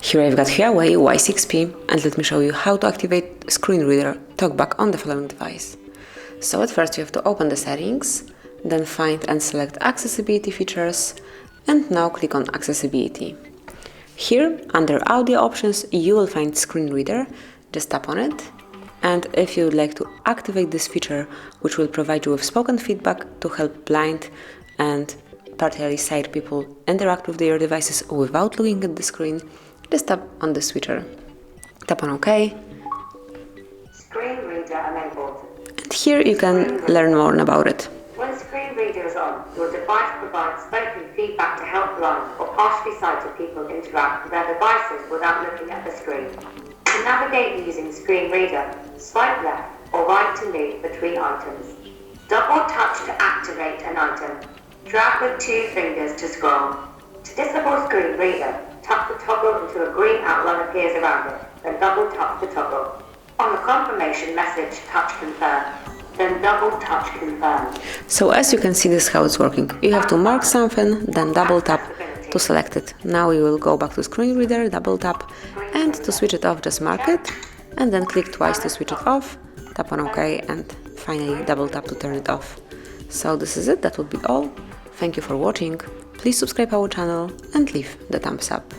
Here I've got Huawei Y6P, and let me show you how to activate screen reader Talkback on the following device. So at first you have to open the settings, then find and select accessibility features, and now click on accessibility. Here under audio options you will find screen reader, just tap on it, and if you would like to activate this feature, which will provide you with spoken feedback to help blind and partially sighted people interact with their devices without looking at the screen, just tap on the switcher. Tap on OK. Screen reader enabled. And here you can learn more about it. When screen reader is on, your device provides spoken feedback to help blind or partially sighted people interact with their devices without looking at the screen. To navigate using screen reader, swipe left or right to move between items. Double touch to activate an item. Drag with 2 fingers to scroll. To disable screen reader, tap the toggle until a green outline appears around it, then double tap the toggle. On the confirmation message, touch confirm, then double touch confirm. So as you can see, this is how it's working. You have to mark something, then double tap to select it. Now we will go back to screen reader, double tap, and to switch it off just mark it, and then click twice to switch it off, tap on OK, and finally double tap to turn it off. So this is it, that would be all. Thank you for watching. Please subscribe our channel and leave the thumbs up.